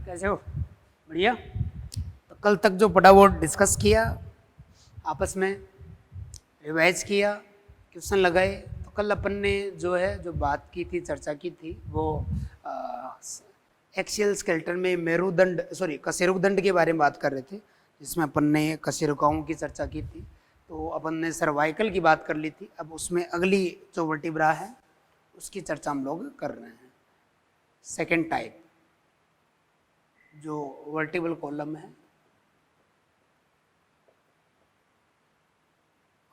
कैसे हो? बढ़िया। तो कल तक जो पढ़ा वो डिस्कस किया, आपस में रिवाइज किया, क्वेश्चन लगाए। तो कल अपन ने जो है जो बात की थी, चर्चा की थी, वो एक्सियल स्केलेटन में मेरुदंड कशेरुकदंड के बारे में बात कर रहे थे, जिसमें अपन ने कशेरुकाओं की चर्चा की थी। तो अपन ने सर्वाइकल की बात कर ली थी। अब उसमें अगली जो वर्टिब्रा है उसकी चर्चा हम लोग कर रहे हैं। सेकेंड टाइप जो वर्टिबल कॉलम है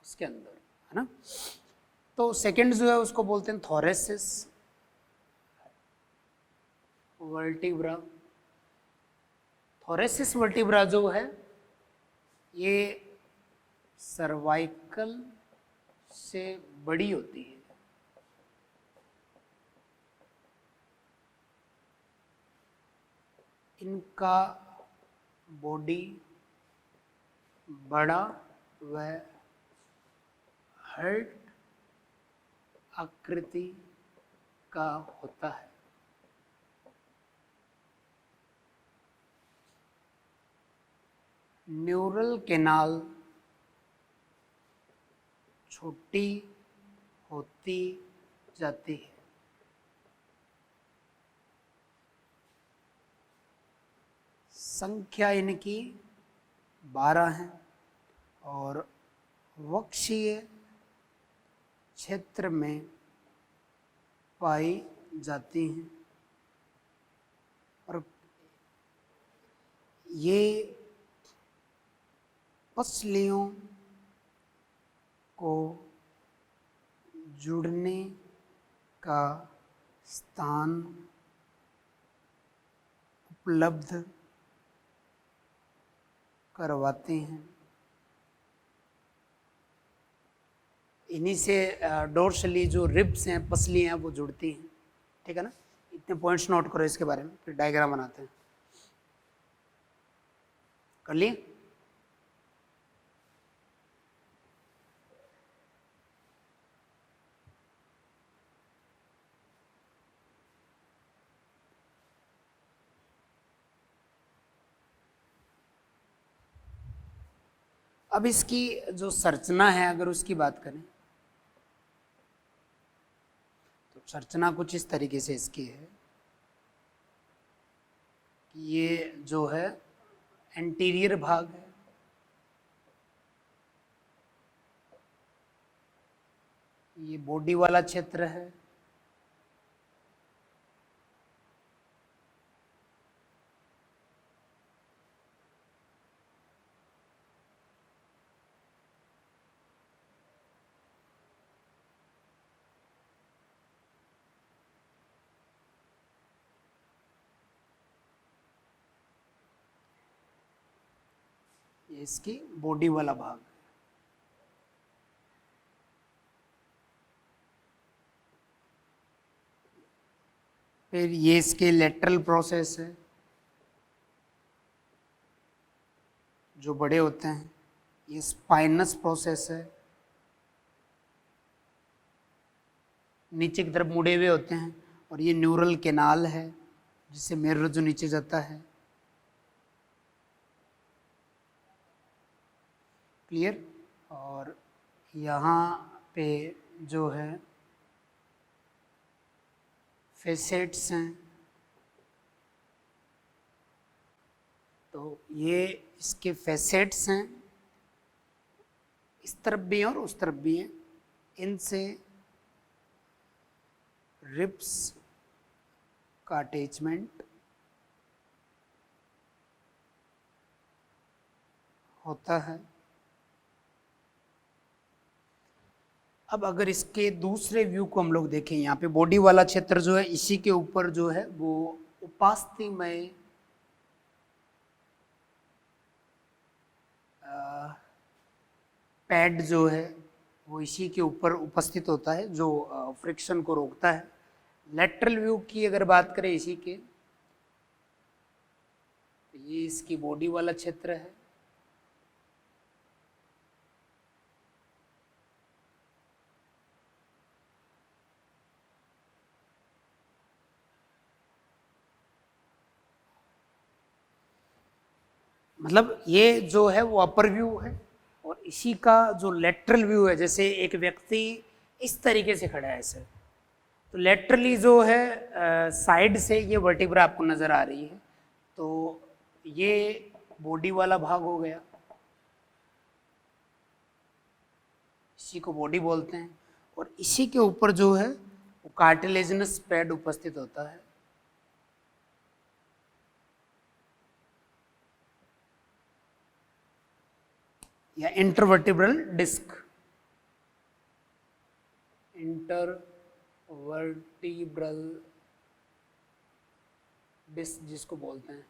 उसके अंदर, है ना। तो सेकंड जो है उसको बोलते हैं थोरेसिस वर्टिब्रा। थोरेसिस वर्टिब्रा जो है ये सर्वाइकल से बड़ी होती है। इनका बॉडी बड़ा व हर्ट आकृति का होता है। न्यूरल कैनाल छोटी होती जाती है। संख्या इनकी 12 है और वक्षीय क्षेत्र में पाई जाती हैं और ये पसलियों को जुड़ने का स्थान उपलब्ध करवाते हैं। इन्हीं से डोर्सली जो रिब्स हैं, पसली हैं, वो जुड़ती हैं। ठीक है ना। इतने पॉइंट्स नोट करो इसके बारे में, फिर डायग्राम बनाते हैं। कर लिए? अब इसकी जो संरचना है अगर उसकी बात करें तो संरचना कुछ इस तरीके से इसकी है कि ये जो है एंटीरियर भाग है, ये बॉडी वाला क्षेत्र है, ये इसकी बॉडी वाला भाग। फिर ये इसके लेटरल प्रोसेस है जो बड़े होते हैं, ये स्पाइनस प्रोसेस है, नीचे की तरफ मुड़े हुए होते हैं, और ये न्यूरल कैनाल है जिससे मेरुरज्जु जो नीचे जाता है। क्लियर। और यहाँ पे जो है फेसेट्स हैं, तो ये इसके फेसेट्स हैं, इस तरफ भी हैं और उस तरफ भी हैं। इनसे रिब्स का अटैचमेंट होता है। अब अगर इसके दूसरे व्यू को हम लोग देखें, यहाँ पे बॉडी वाला क्षेत्र जो है इसी के ऊपर जो है वो उपास्थि पैड जो है वो इसी के ऊपर उपस्थित होता है जो फ्रिक्शन को रोकता है। लेटरल व्यू की अगर बात करें इसी के, तो ये इसकी बॉडी वाला क्षेत्र है, मतलब ये जो है वो अपर व्यू है, और इसी का जो लेटरल व्यू है, जैसे एक व्यक्ति इस तरीके से खड़ा है ऐसे, तो लेटरली जो है साइड से ये वर्टिब्रा आपको नज़र आ रही है, तो ये बॉडी वाला भाग हो गया, इसी को बॉडी बोलते हैं। और इसी के ऊपर जो है वो कार्टिलेजिनस पैड उपस्थित होता है, या इंटरवर्टिब्रल डिस्क, इंटरवर्टिब्रल डिस्क जिसको बोलते हैं।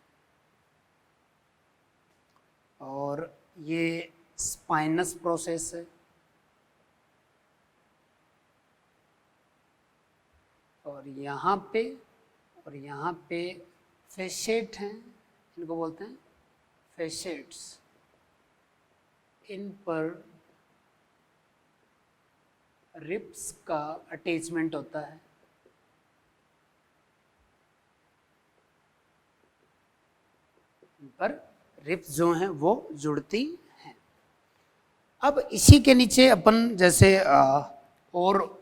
और ये स्पाइनस प्रोसेस है, और यहाँ पे फेशेट हैं, इनको बोलते हैं फेशेट्स। इन पर रिब्स का अटैचमेंट होता है, इन पर रिब्स जो हैं वो जुड़ती हैं। अब इसी के नीचे अपन जैसे और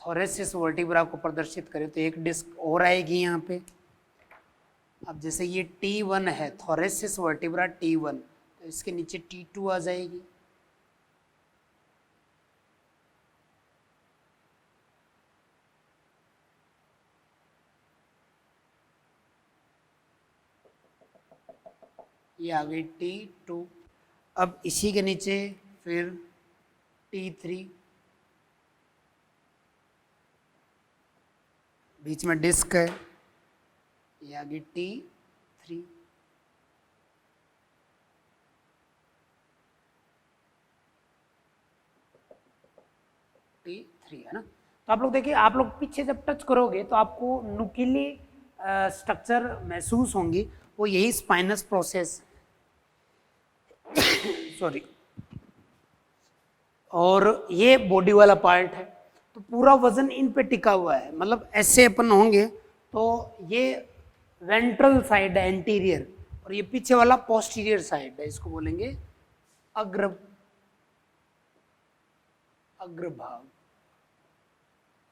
थोरेसिस वर्टिब्रा को प्रदर्शित करें तो एक डिस्क और आएगी यहाँ पे। अब जैसे ये T1 है, थोरेसिस वर्टिब्रा T1, तो इसके नीचे T2 आ जाएगी। ये आ गई T2। अब इसी के नीचे फिर T3, बीच में डिस्क है, ये आ गई T3। T3 है ना। तो आप लोग देखिए, आप लोग पीछे जब टच करोगे तो आपको नुकीली स्ट्रक्चर महसूस होंगी, वो यही स्पाइनस प्रोसेस सॉरी, और ये बॉडी वाला पार्ट है। तो पूरा वजन इन पे टिका हुआ है, मतलब ऐसे अपन होंगे तो ये वेंट्रल साइड है एंटीरियर, और ये पीछे वाला पोस्टीरियर साइड है, इसको बोलेंगे अग्रभाग,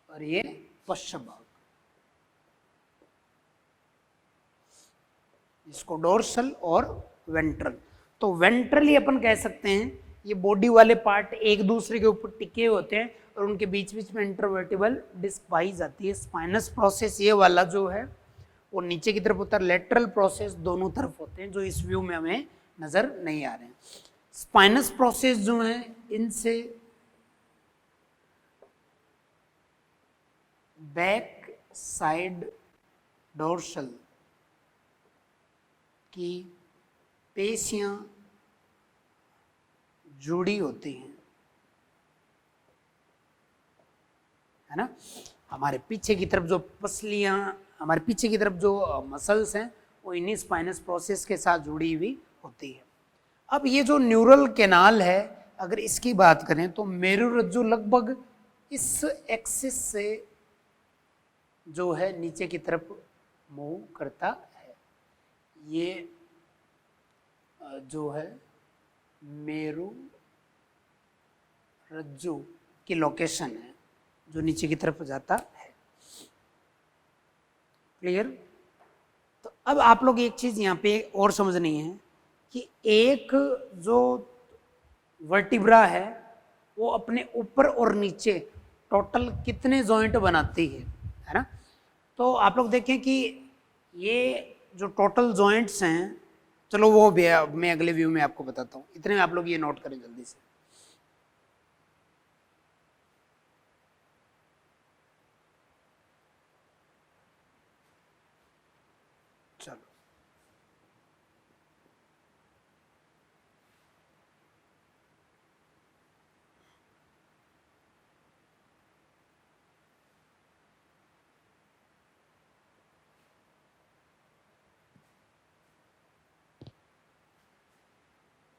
और ये पश्च भाग, इसको डोर्सल और वेंट्रल। तो वेंट्रली अपन कह सकते हैं ये बॉडी वाले पार्ट एक दूसरे के ऊपर टिके होते हैं, और उनके बीच बीच में इंटरवर्टिबल डिस्क पाई जाती है। स्पाइनस प्रोसेस ये वाला जो है वो नीचे की तरफ होता है, लेटरल प्रोसेस दोनों तरफ होते हैं, जो इस व्यू में हमें नजर नहीं आ रहे हैं। स्पाइनस प्रोसेस जो है इनसे बैक साइड डोर्सल की पेशियां जुड़ी होती हैं, है ना। हमारे पीछे की तरफ जो पसलियां, हमारे पीछे की तरफ जो मसल्स हैं वो इन्हीं स्पाइनस प्रोसेस के साथ जुड़ी हुई होती है। अब ये जो न्यूरल कैनाल है, अगर इसकी बात करें तो मेरुरज्जु लगभग इस एक्सिस से जो है नीचे की तरफ मूव करता है। ये जो है मेरुरज्जु की लोकेशन है जो नीचे की तरफ जाता है। क्लियर। तो अब आप लोग एक चीज यहाँ पे और समझनी है कि एक जो वर्टिब्रा है वो अपने ऊपर और नीचे टोटल कितने जॉइंट बनाती है ना। तो आप लोग देखें कि ये जो टोटल जॉइंट्स हैं, चलो वो मैं अगले व्यू में आपको बताता हूँ, इतने में आप लोग ये नोट करें जल्दी से। चलो,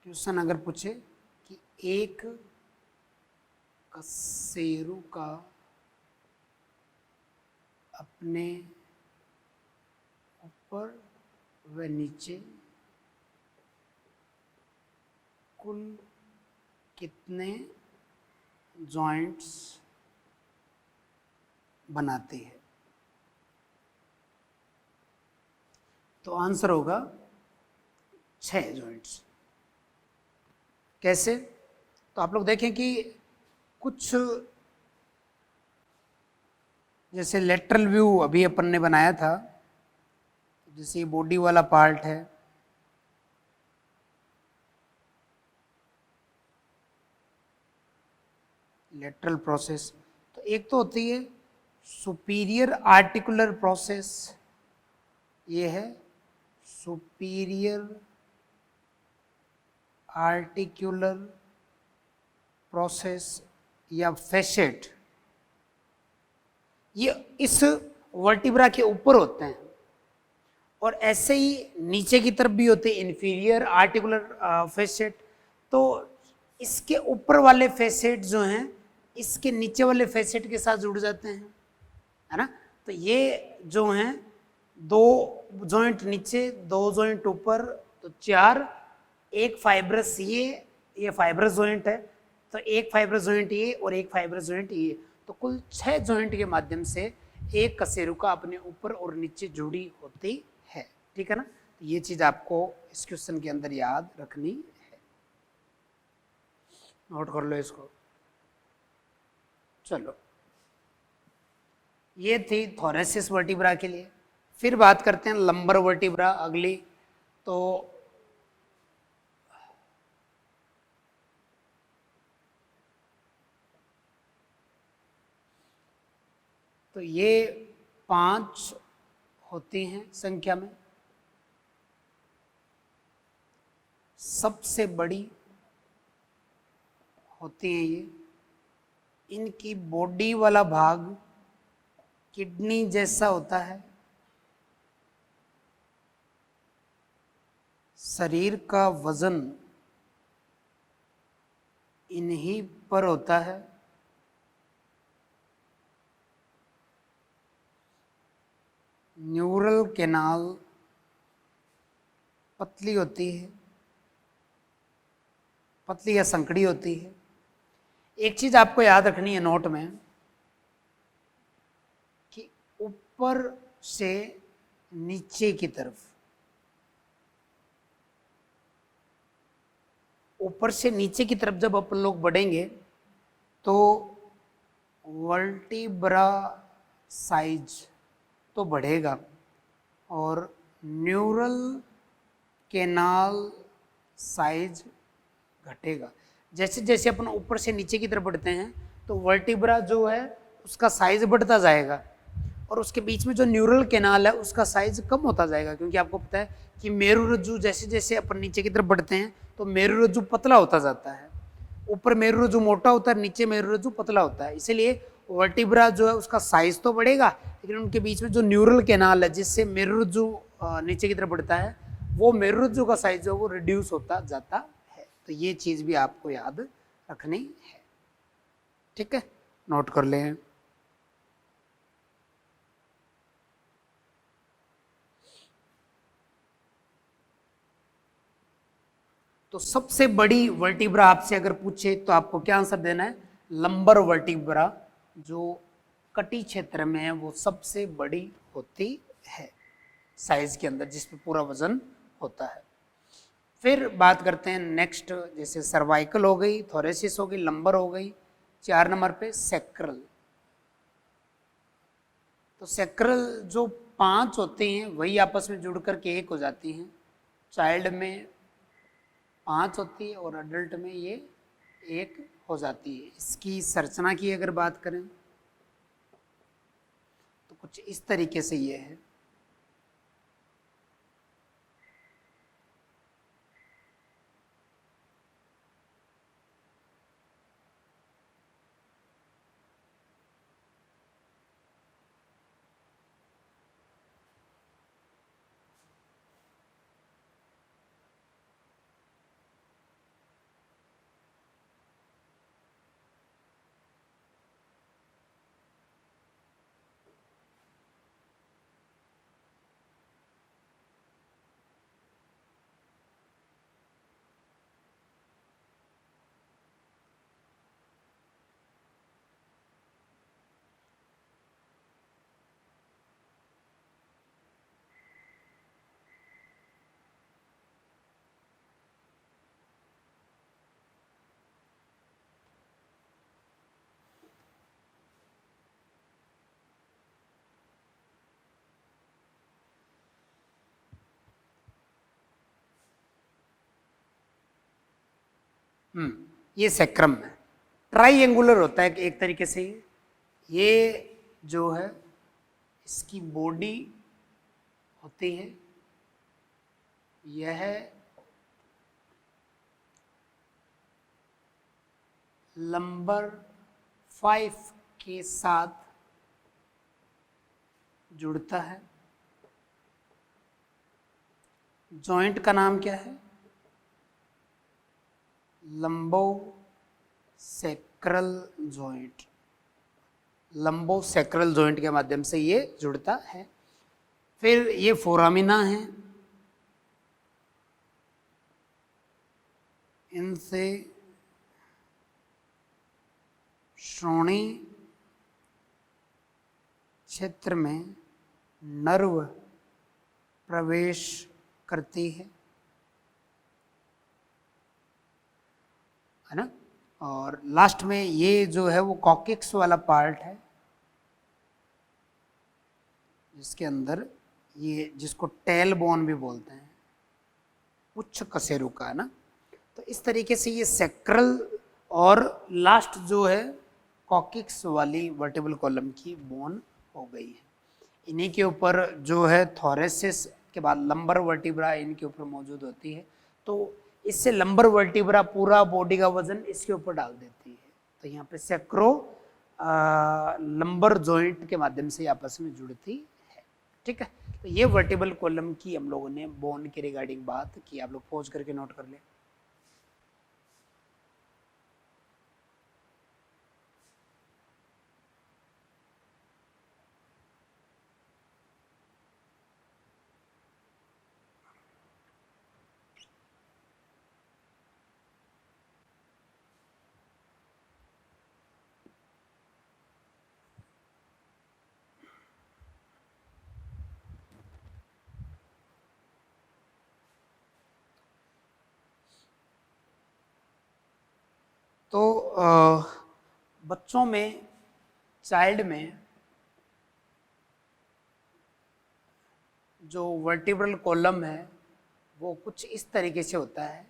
क्वेश्चन अगर पूछे कि एक कशेरु का अपने ऊपर व नीचे कुल कितने जॉइंट्स बनाते हैं? तो आंसर होगा 6 जॉइंट्स। कैसे? तो आप लोग देखें कि कुछ जैसे लेटरल व्यू अभी अपन ने बनाया था, जैसे ये बॉडी वाला पार्ट है, लेटरल प्रोसेस। तो एक तो होती है सुपीरियर आर्टिकुलर प्रोसेस, ये है सुपीरियर आर्टिकुलर प्रोसेस या फैसेट। ये इस वर्टिब्रा के ऊपर होते हैं, और ऐसे ही नीचे की तरफ भी होते हैं इंफीरियर आर्टिकुलर फैसेट। तो इसके ऊपर वाले फैसेट जो हैं इसके नीचे वाले फैसेट के साथ जुड़ जाते हैं, है ना। तो ये जो हैं 2 जॉइंट नीचे, 2 जॉइंट ऊपर, तो 4, एक फाइब्रस ये फाइब्रस जॉइंट है, तो एक फाइब्रस जॉइंट ये और एक फाइब्रस जॉइंट ये। तो कुल 6 जॉइंट के माध्यम से एक कशेरुका अपने ऊपर और नीचे जुड़ी होती है, ठीक है ना। तो ये चीज आपको इस क्वेश्चन के अंदर याद रखनी है, नोट कर लो इसको। चलो, ये थी थोरेसिस वर्टिब्रा के लिए। फिर बात करते हैं लंबर वर्टिब्रा अगली। तो ये 5 होती हैं संख्या में, सबसे बड़ी होती हैं ये। इनकी बॉडी वाला भाग किडनी जैसा होता है, शरीर का वजन इन्हीं पर होता है, न्यूरल कैनाल पतली होती है, पतली या संकड़ी होती है। एक चीज आपको याद रखनी है नोट में कि ऊपर से नीचे की तरफ, ऊपर से नीचे की तरफ जब अपन लोग बढ़ेंगे तो वर्टिब्रा साइज तो बढ़ेगा और न्यूरल कैनाल साइज घटेगा। जैसे जैसे अपन ऊपर से नीचे की तरफ बढ़ते हैं तो वर्टिब्रा जो है उसका साइज बढ़ता जाएगा, और उसके बीच में जो न्यूरल कैनाल है उसका साइज कम होता जाएगा, क्योंकि आपको पता है कि मेरुरज्जु जैसे जैसे अपन नीचे की तरफ बढ़ते हैं तो मेरुरज्जु पतला होता जाता है। ऊपर मेरुरज्जु मोटा होता है, नीचे मेरुरज्जु पतला होता है। इसीलिए वर्टिब्रा जो है उसका साइज तो बढ़ेगा, लेकिन उनके बीच में जो न्यूरल कैनाल है जिससे मेरुरज्जु नीचे की तरफ बढ़ता है, वो मेरुरज्जु का साइज जो है वो रिड्यूस होता जाता है। तो ये चीज भी आपको याद रखनी है, ठीक है, नोट कर लें। तो सबसे बड़ी वर्टिब्रा आपसे अगर पूछे तो आपको क्या आंसर देना है? लंबर वर्टिब्रा जो कटी क्षेत्र में है वो सबसे बड़ी होती है साइज के अंदर, जिसमें पूरा वजन होता है। फिर बात करते हैं नेक्स्ट, जैसे सर्वाइकल हो गई, थोरेसिस हो गई, लंबर हो गई। 4 नंबर पे सैक्रल। तो सैक्रल जो 5 होते हैं वही आपस में जुड़ करके एक हो जाती हैं। चाइल्ड में 5 होती है और अडल्ट में ये 1 हो जाती है। इसकी संरचना की अगर बात करें तो कुछ इस तरीके से ये है। ये सेक्रम है। ट्राइएंगुलर होता है एक तरीके से। ये जो है इसकी बॉडी होती है, यह लंबर 5 के साथ जुड़ता है। जॉइंट का नाम क्या है? लंबो सेक्रल जॉइंट। लंबो सेक्रल जॉइंट के माध्यम से ये जुड़ता है। फिर ये फोरामिना है, इनसे श्रोणि क्षेत्र में नर्व प्रवेश करती है ना। और लास्ट में ये जो है वो कॉकिक्स वाला पार्ट है, जिसके अंदर ये, जिसको टेल बोन भी बोलते हैं, पुच्छ कशेरुका है ना। तो इस तरीके से ये सेक्रल और लास्ट जो है कॉकिक्स वाली वर्टिब्रल कॉलम की बोन हो गई है। इन्हीं के ऊपर जो है थोरेसिस के बाद लंबर वर्टिब्रा इनके ऊपर मौजूद होती है। तो इससे लंबर वर्टिब्रा पूरा बॉडी का वजन इसके ऊपर डाल देती है। तो यहाँ पे सेक्रो लंबर जॉइंट के माध्यम से आपस में जुड़ती है। ठीक है, तो ये वर्टिब्रल कॉलम की हम लोगों ने बोन के रिगार्डिंग बात की। आप लोग पॉज करके नोट कर लें। तो बच्चों में, चाइल्ड में जो वर्टिब्रल कॉलम है वो कुछ इस तरीके से होता है,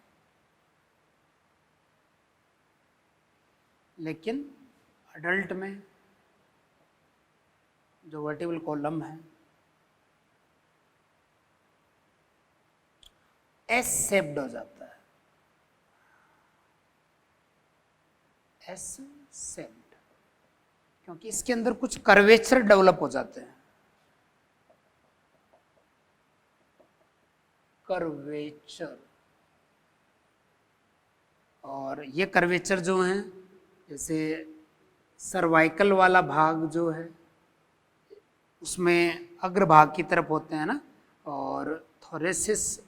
लेकिन अडल्ट में जो वर्टिब्रल कॉलम है एस शेप्ड हो जाता है। एस शेप्ड क्योंकि इसके अंदर कुछ कर्वेचर डेवलप हो जाते हैं। कर्वेचर, और ये कर्वेचर जो हैं, जैसे सर्वाइकल वाला भाग जो है उसमें अग्रभाग की तरफ होते हैं ना, और थोरेसिस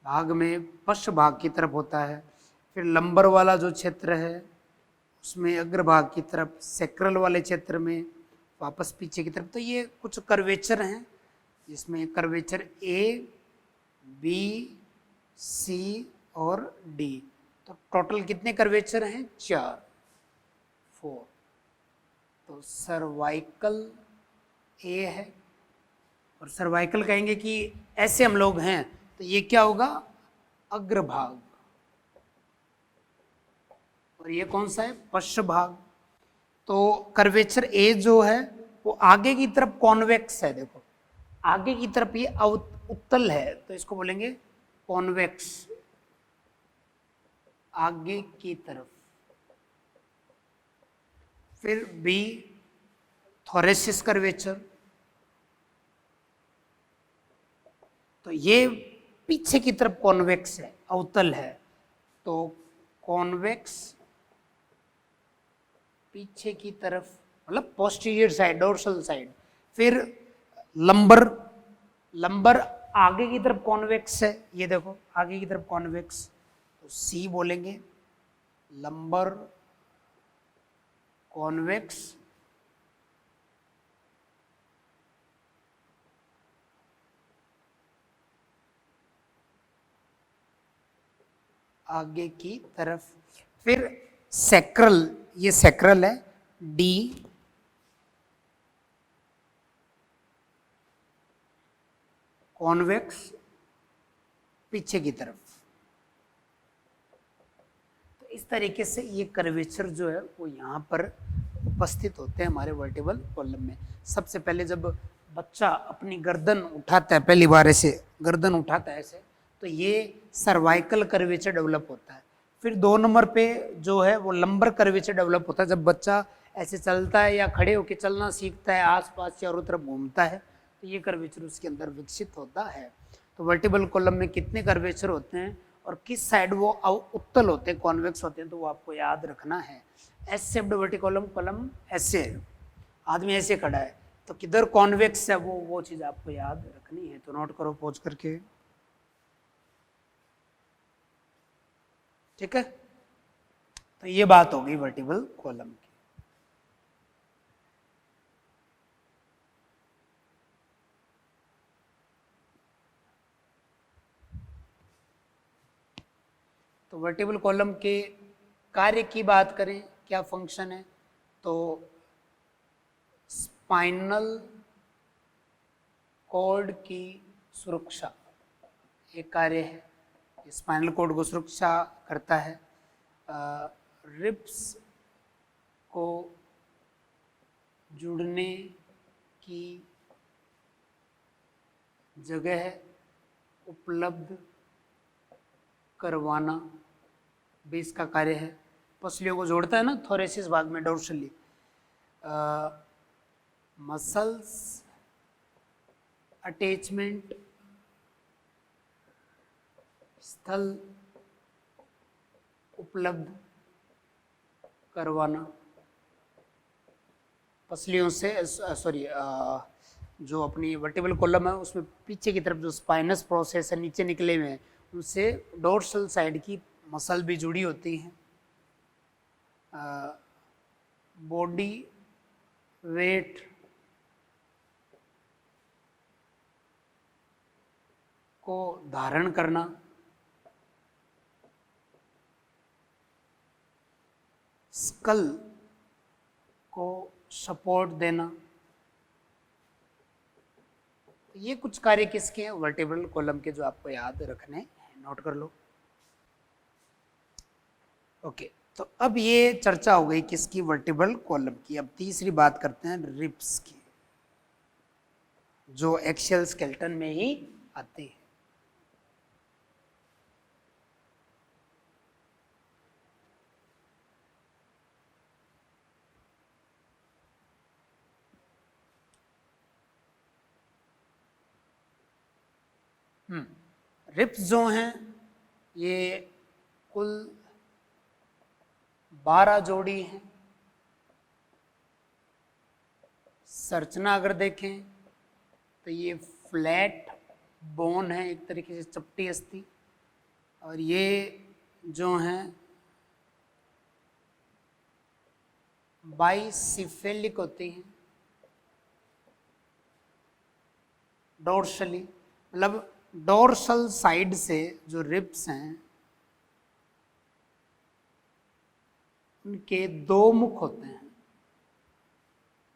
भाग में पश्च भाग की तरफ होता है। फिर लंबर वाला जो क्षेत्र है उसमें अग्रभाग की तरफ, सेक्रल वाले क्षेत्र में वापस पीछे की तरफ। तो ये कुछ कर्वेचर हैं, जिसमें कर्वेचर ए, बी, सी और डी। तो टोटल कितने कर्वेचर हैं? 4। तो सर्वाइकल ए है, और सर्वाइकल कहेंगे कि ऐसे हम लोग हैं, तो ये क्या होगा? अग्रभाग। और ये कौन सा है? पश्च भाग। तो कर्वेचर ए जो है वो आगे की तरफ कॉन्वेक्स है। देखो आगे की तरफ ये उत्तल है, तो इसको बोलेंगे कॉन्वेक्स, आगे की तरफ। फिर बी थोरेसिस कर्वेचर, तो ये पीछे की तरफ कॉन्वेक्स है, अवतल है। तो कॉन्वेक्स पीछे की तरफ, मतलब पोस्टीरियर साइड, डोर्सल साइड। फिर लंबर, लंबर आगे की तरफ कॉन्वेक्स है, ये देखो आगे की तरफ कॉन्वेक्स, तो सी बोलेंगे लंबर कॉन्वेक्स। आगे की तरफ। फिर सेक्रल, ये सेक्रल है, डी कॉन्वेक्स पीछे की तरफ। इस तरीके से ये कर्वेचर जो है वो यहाँ पर उपस्थित होते हैं हमारे वर्टिबल कॉलम में। सबसे पहले जब बच्चा अपनी गर्दन उठाता है, पहली बार ऐसे गर्दन उठाता है ऐसे, तो ये सर्वाइकल कर्वेचर डेवलप होता है। फिर 2 नंबर पे जो है वो लंबर कर्वेचर डेवलप होता है, जब बच्चा ऐसे चलता है या खड़े होकर चलना सीखता है, आसपास चारों तरफ घूमता है, तो ये कर्वेचर उसके अंदर विकसित होता है। तो वर्टिबल कॉलम में कितने कर्वेचर होते हैं और किस साइड वो उत्तल होते हैं, कॉन्वेक्स होते हैं, तो वो आपको याद रखना है। एस शेप्ड वर्टिकॉलम कॉलम ऐसे, आदमी ऐसे खड़ा है तो किधर कॉन्वेक्स है वो चीज आपको याद रखनी है। तो नोट करो पॉज करके, ठीक है। तो ये बात हो गई वर्टिबल कॉलम की। तो वर्टिबल कॉलम के कार्य की बात करें, क्या फंक्शन है, तो स्पाइनल कॉर्ड की सुरक्षा एक कार्य है, स्पाइनल कॉर्ड को सुरक्षा करता है। रिब्स को जुड़ने की जगह उपलब्ध करवाना भी इसका कार्य है। पसलियों को जोड़ता है ना थोरेसिस भाग में, डोर्सली। मसल्स अटैचमेंट स्थल उपलब्ध करवाना, पसलियों से सॉरी जो अपनी वर्टिबल कॉलम है उसमें पीछे की तरफ जो स्पाइनस प्रोसेस है नीचे निकले हुए हैं, उनसे डोर्सल साइड की मसल भी जुड़ी होती हैं। बॉडी वेट को धारण करना, स्कल को सपोर्ट देना, तो ये कुछ कार्य किसके हैं, वर्टिबल कॉलम के, जो आपको याद रखने हैं, नोट कर लो। ओके, तो अब ये चर्चा हो गई किसकी, वर्टिबल कॉलम की। अब तीसरी बात करते हैं रिब्स की, जो एक्सियल स्केलेटन में ही आते हैं। रिब्स जो हैं ये कुल 12 जोड़ी हैं। संरचना अगर देखें तो ये फ्लैट बोन है, एक तरीके से चपटी अस्थि, और ये जो हैं बाइसिफेलिक होती हैं, डोर्सली, मतलब डोर्सल साइड से जो रिब्स हैं उनके 2 मुख होते हैं,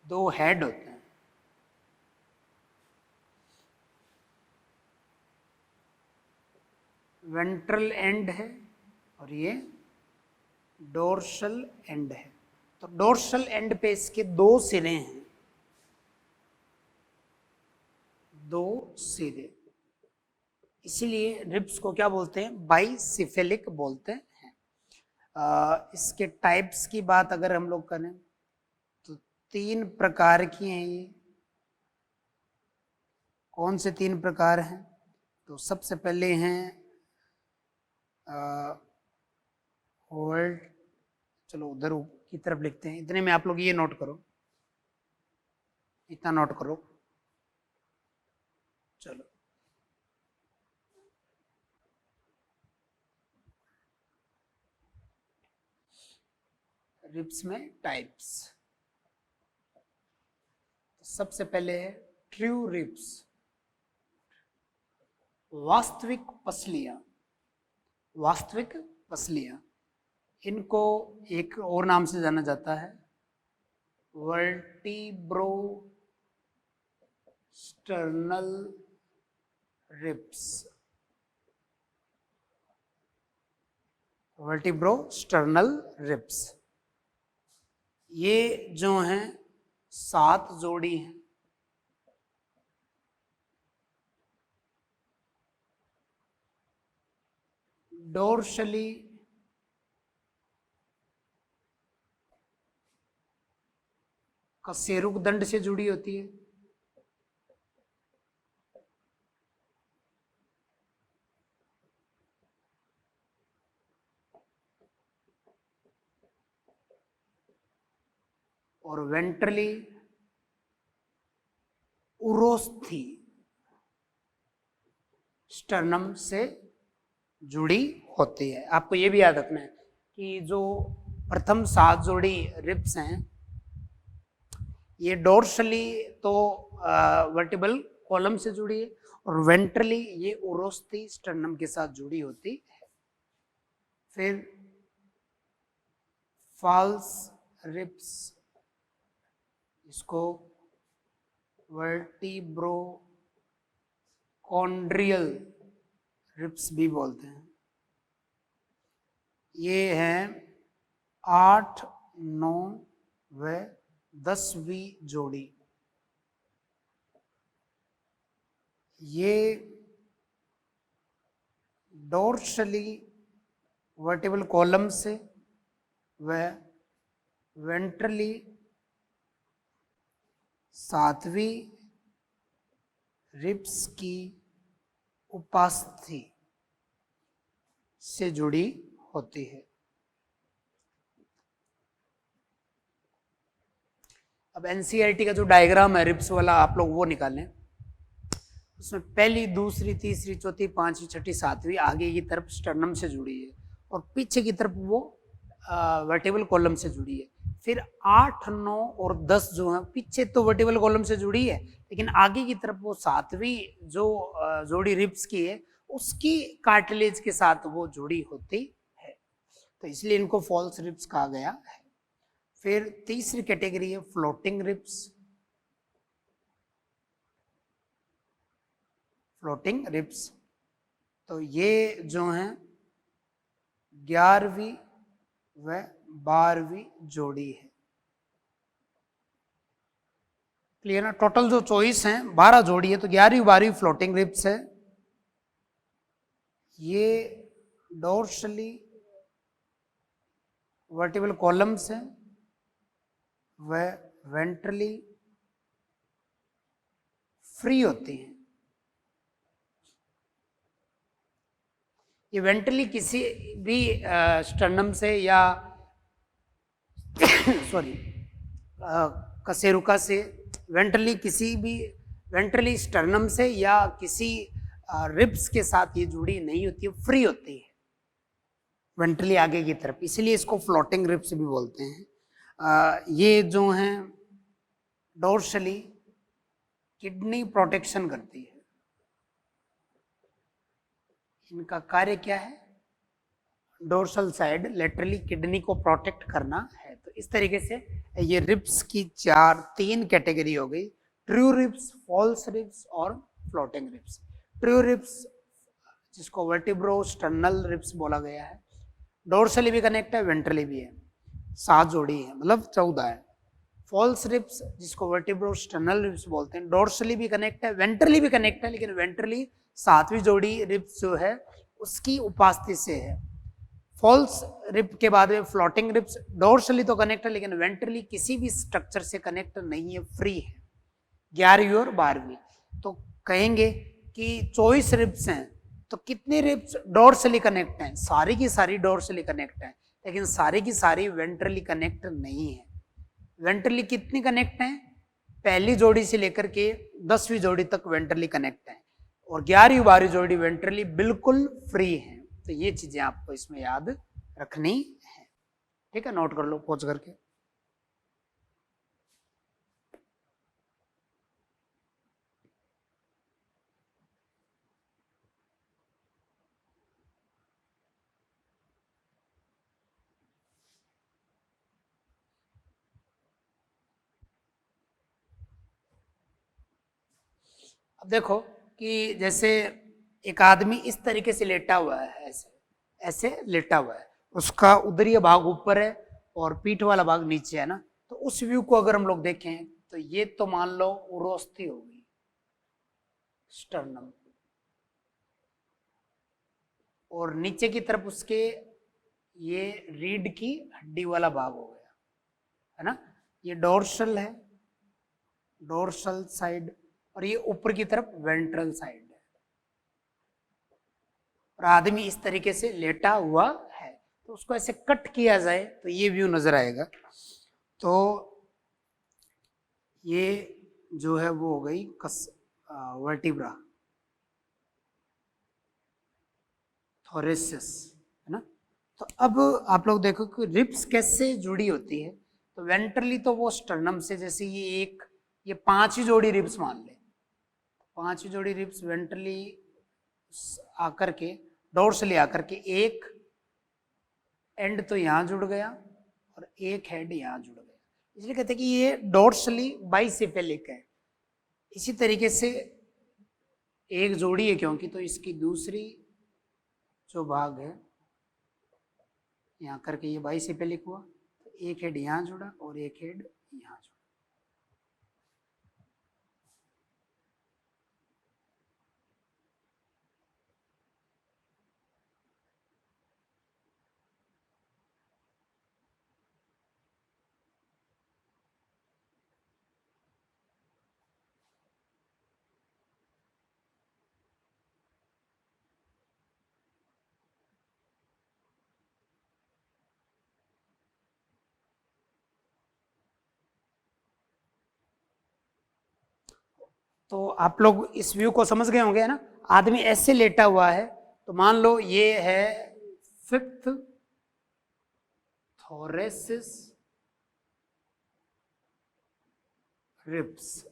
2 हेड होते हैं। वेंट्रल एंड है और ये डोर्सल एंड है। तो डोर्सल एंड पे इसके 2 सिरे हैं, 2 सिरे, इसीलिए रिब्स को क्या बोलते हैं, बाइसिफेलिक बोलते हैं। इसके टाइप्स की बात अगर हम लोग करें तो 3 प्रकार की हैं ये। कौन से 3 प्रकार हैं, तो सबसे पहले हैं वर्ल्ड, चलो उधर की तरफ लिखते हैं, इतने में आप लोग ये नोट करो, इतना नोट करो। चलो, रिब्स में टाइप्स, सबसे पहले है ट्रू रिब्स, वास्तविक पसलियां, वास्तविक पसलियां, इनको एक और नाम से जाना जाता है वर्टिब्रो स्टर्नल रिब्स, वर्टिब्रोस्टर्नल रिब्स, ये जो हैं 7 जोड़ी हैं। डोर्सली कशेरुक दंड से जुड़ी होती है, और वेंट्रली उरोस्थी स्टर्नम से जुड़ी होती है। आपको ये भी याद रखना है कि जो प्रथम 7 जोड़ी रिब्स हैं, ये डोर्सली तो वर्टिबल कॉलम से जुड़ी है, और वेंट्रली ये उरोस्थी स्टर्नम के साथ जुड़ी होती है। फिर फॉल्स रिब्स, इसको वर्टिब्रोकॉन्ड्रियल रिब्स भी बोलते हैं। ये हैं 8, 9 व 10वीं जोड़ी। ये डोर्सली वर्टिबल कॉलम से व वेंट्रली 7वीं रिब्स की उपास्थि से जुड़ी होती है। अब एनसीईआरटी का जो डायग्राम है रिब्स वाला, आप लोग वो निकालें। उसमें पहली, दूसरी, तीसरी, चौथी, पांचवी, छठी, 7वीं आगे की तरफ स्टर्नम से जुड़ी है, और पीछे की तरफ वो वर्टिबल कॉलम से जुड़ी है। फिर 8, 9 और 10 जो है, पीछे तो वर्टिबल कॉलम से जुड़ी है, लेकिन आगे की तरफ वो 7वीं जो जोड़ी रिब्स की है, उसकी कार्टिलेज के साथ वो जुड़ी होती है, तो इसलिए इनको फॉल्स रिब्स कहा गया है। फिर तीसरी कैटेगरी है फ्लोटिंग रिब्स। फ्लोटिंग रिब्स, तो ये जो हैं 11वीं व 12वीं जोड़ी है। क्लियर ना? टोटल जो चॉइस है 12 जोड़ी है, तो 11वीं 12वीं फ्लोटिंग रिब्स है। ये डोर्सली वर्टिबल कॉलम्स है व वेंट्रली फ्री होती हैं। ये वेंट्रली किसी भी स्टर्नम से या सॉरी कशेरुका से, वेंट्रली किसी भी वेंट्रली स्टर्नम से या किसी रिब्स के साथ ये जुड़ी नहीं होती है, फ्री होती है वेंट्रली आगे की तरफ, इसलिए इसको फ्लोटिंग रिब्स भी बोलते हैं। ये जो हैं डोर्सली किडनी प्रोटेक्शन करती है। इनका कार्य क्या है? डोर्सल साइड लेटरली किडनी को प्रोटेक्ट करना है। तो इस तरीके से ये रिब्स की 3 कैटेगरी हो गई, ट्रू रिब्स, फॉल्स रिब्स और फ्लोटिंग रिब्स। ट्रू रिब्स जिसको वर्टिब्रोस्टर्नल रिब्स बोला गया है, डोर्सली भी कनेक्ट है, वेंट्रली भी है, 7 जोड़ी है, मतलब 14 है। फॉल्स रिब्स जिसको वर्टिब्रोस्टर्नल रिब्स बोलते हैं, डोर्सली भी कनेक्ट है, वेंट्रली भी कनेक्ट है, लेकिन वेंट्रली 7वीं जोड़ी रिब्स जो है उसकी उपास्थि से है। फॉल्स रिब के बाद में फ्लोटिंग रिब्स, डोर्सली तो कनेक्ट है लेकिन वेंट्रली किसी भी स्ट्रक्चर से कनेक्ट नहीं है, फ्री है, 11वीं और 12वीं। तो कहेंगे कि 24 रिब्स हैं, तो कितने रिब्स डोर्सली कनेक्ट हैं? सारी की सारी डोर्सली कनेक्ट हैं, लेकिन सारी की सारी वेंट्रली कनेक्ट नहीं है। वेंट्रली कितनी कनेक्ट हैं? पहली जोड़ी से लेकर के 10वीं जोड़ी तक वेंट्रली कनेक्ट है, और 11वीं 12वीं जोड़ी वेंट्रली बिल्कुल फ्री है। तो ये चीजें आपको इसमें याद रखनी है, ठीक है? नोट कर लो पहुंच करके। अब देखो कि जैसे एक आदमी इस तरीके से लेटा हुआ है, ऐसे ऐसे लेटा हुआ है, उसका उदरीय भाग ऊपर है और पीठ वाला भाग नीचे है ना। तो उस व्यू को अगर हम लोग देखें तो ये तो मान लो उरोस्थी होगी, स्टर्नम, और नीचे की तरफ उसके ये रीढ़ की हड्डी वाला भाग हो गया, है ना। ये डोर्सल है, डोर्सल साइड, और ये ऊपर की तरफ वेंट्रल साइड है। और आदमी इस तरीके से लेटा हुआ है, तो उसको ऐसे कट किया जाए तो ये व्यू नजर आएगा। तो ये जो है वो हो गई वर्टिब्रा, थोरेसिस, है ना। तो अब आप लोग देखो कि रिब्स कैसे जुड़ी होती है। तो वेंट्रली तो वो स्टर्नम से, जैसे ये 5 ही जोड़ी रिब्स मान ले, 5 ही जोड़ी रिब्स वेंट्रली आकर के, डोर्सली आकर के एक एंड तो यहाँ जुड़ गया और एक हेड यहाँ जुड़ गया, इसलिए कहते हैं कि ये डोर्सली बाइसेफेलिक है। इसी तरीके से एक जोड़ी है क्योंकि, तो इसकी दूसरी जो भाग है यहाँ करके ये बाइसेफेलिक हुआ, तो एक हेड यहाँ जुड़ा और एक हेड यहाँ जुड़ा। तो आप लोग इस व्यू को समझ गए होंगे ना। आदमी ऐसे लेटा हुआ है, तो मान लो ये है 5th थोरेसिस रिब्स,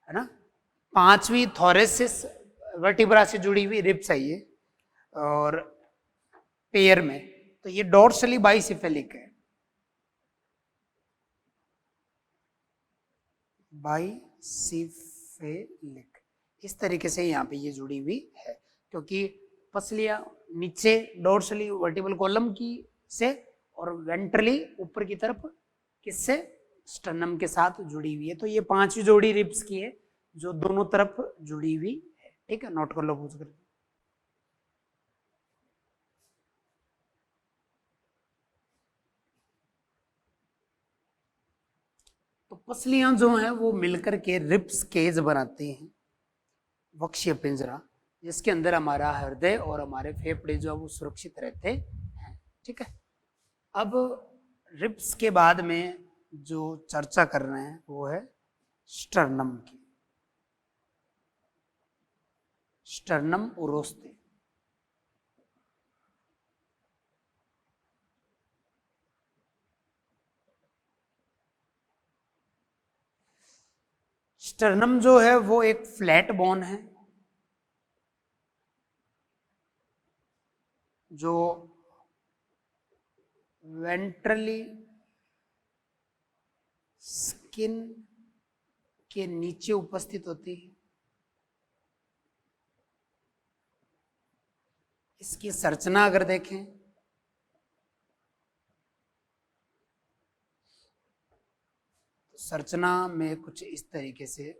है ना। 5वीं थोरेसिस वर्टिब्रा से जुड़ी हुई रिब्स है ये, और पेयर में तो ये डोर्सली बाइसेफेलिक है, बाइसेफेलिक। इस तरीके से यहाँ पे ये जुड़ी हुई है, क्योंकि पसलियां नीचे डोर्सली वर्टिबल कॉलम की से, और वेंट्रली ऊपर की तरफ किससे, स्टर्नम के साथ जुड़ी हुई है। तो ये 5 जोड़ी रिब्स की है जो दोनों तरफ जुड़ी हुई है। ठीक है, नोट कर लो पूछ कर। तो पसलियां जो हैं वो मिलकर के रिब्स केज बनाते हैं, वक्षीय पिंजरा, जिसके अंदर हमारा हृदय और हमारे फेफड़े जो है वो सुरक्षित रहते हैं। ठीक है, अब रिब्स के बाद में जो चर्चा कर रहे हैं वो है स्टर्नम की, स्टर्नम उरोस्ते। स्टर्नम जो है वो एक फ्लैट बोन है जो वेंट्रली स्किन के नीचे उपस्थित होती है। इसकी संरचना अगर देखें तो संरचना में कुछ इस तरीके से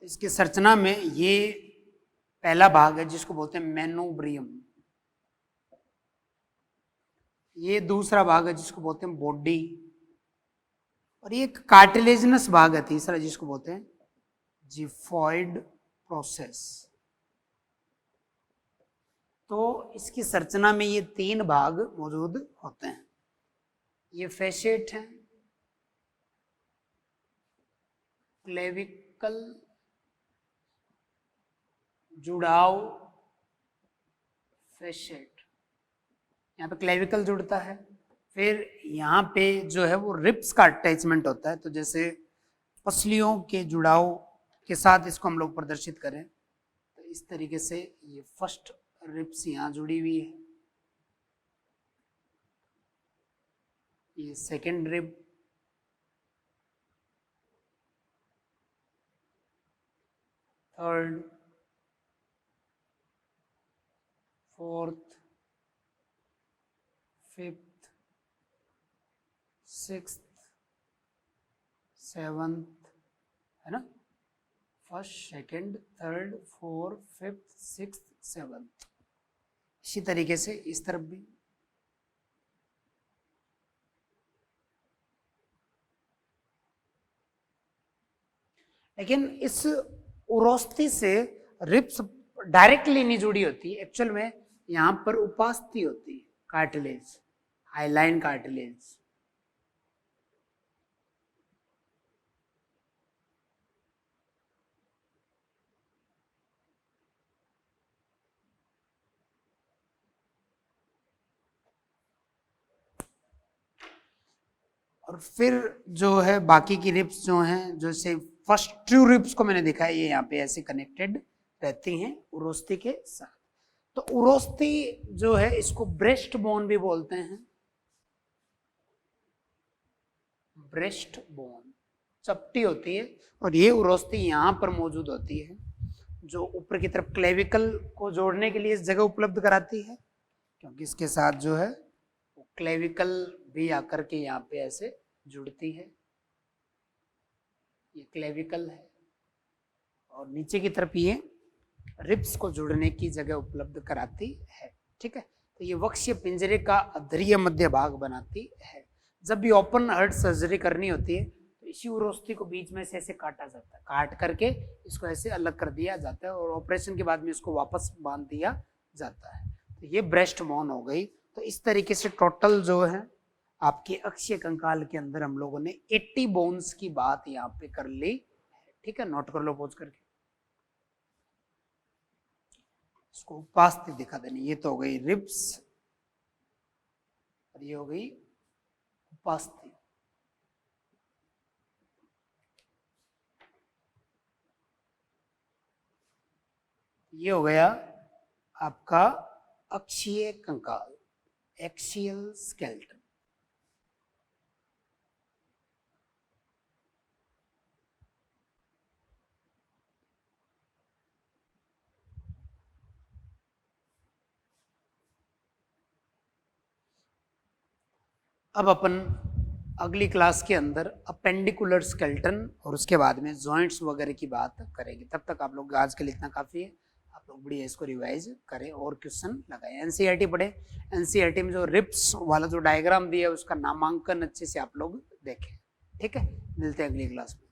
इसकी संरचना में ये पहला भाग है जिसको बोलते हैं मेनोब्रियम, ये दूसरा भाग है जिसको बोलते हैं बॉडी, और ये एक कार्टिलेजिनस भाग है तीसरा जिसको बोलते हैं जिफॉइड प्रोसेस। तो इसकी संरचना में ये 3 भाग मौजूद होते हैं। ये फेसेट है, क्लेविकल, जुड़ाव, फेसेट। यहाँ पे क्लेविकल जुड़ता है, फिर यहाँ पे जो है वो रिब्स का अटैचमेंट होता है। तो जैसे पसलियों के जुड़ाव के साथ इसको हम लोग प्रदर्शित करें तो इस तरीके से ये फर्स्ट रिब्स यहाँ जुड़ी हुई है, ये second rib, third, fourth, fifth, sixth, seventh, है ना, first, second, third, fourth, fifth, sixth, seventh. इसी तरीके से इस तरफ भी। लेकिन इस उरोस्थी से रिब्स डायरेक्टली नहीं जुड़ी होती, एक्चुअल में यहां पर उपास्थि होती है, कार्टिलेज, हाइलाइन कार्टिलेज। और फिर जो है बाकी की रिब्स जो हैं, जैसे फर्स्ट ट्रू रिब्स को मैंने दिखाया, ये यहाँ पे ऐसे कनेक्टेड रहती हैं उरोस्थी के साथ। तो उरोस्थी जो है इसको ब्रेस्ट बोन भी बोलते हैं, ब्रेस्ट बोन चपटी होती है। और ये उरोस्थी यहाँ पर मौजूद होती है, जो ऊपर की तरफ क्लेविकल को जोड़ने के लिए इस जगह उपलब्ध कराती है, क्योंकि इसके साथ जो है क्लेविकल भी आकर के यहाँ पे ऐसे जुड़ती है। ये क्लेविकल है और नीचे की तरफ ये रिब्स को जोड़ने की जगह उपलब्ध कराती है। ठीक है, तो ये वक्ष्य पिंजरे का अधरीय मध्य भाग बनाती है। जब भी ओपन हार्ट सर्जरी करनी होती है तो इसी उरोस्थी को बीच में से ऐसे काटा जाता है, काट करके इसको ऐसे अलग कर दिया जाता है और ऑपरेशन के बाद में इसको वापस बांध दिया जाता है। तो ये ब्रेस्ट बोन हो गई। तो इस तरीके से टोटल जो है आपके अक्षीय कंकाल के अंदर हम लोगों ने 80 बोन्स की बात यहाँ पे कर ली। ठीक है, नोट कर लो पोज करके। इसको उपास्थि दिखा देनी। ये तो हो गई रिब्स और ये हो गई उपास्थि। ये हो गया आपका अक्षीय कंकाल, एक्सियल स्केलेटन। अब अपन अगली क्लास के अंदर अपेंडिकुलर स्केलेटन और उसके बाद में जॉइंट्स वगैरह की बात करेंगे। तब तक आप लोग आज के लिए इतना काफ़ी है, आप लोग बढ़िया इसको रिवाइज करें और क्वेश्चन लगाएं। एनसीईआरटी पढ़े, एनसीईआरटी में जो रिब्स वाला जो डायग्राम दिया है उसका नामांकन अच्छे से आप लोग देखें। ठीक है, मिलते हैं अगली क्लास में।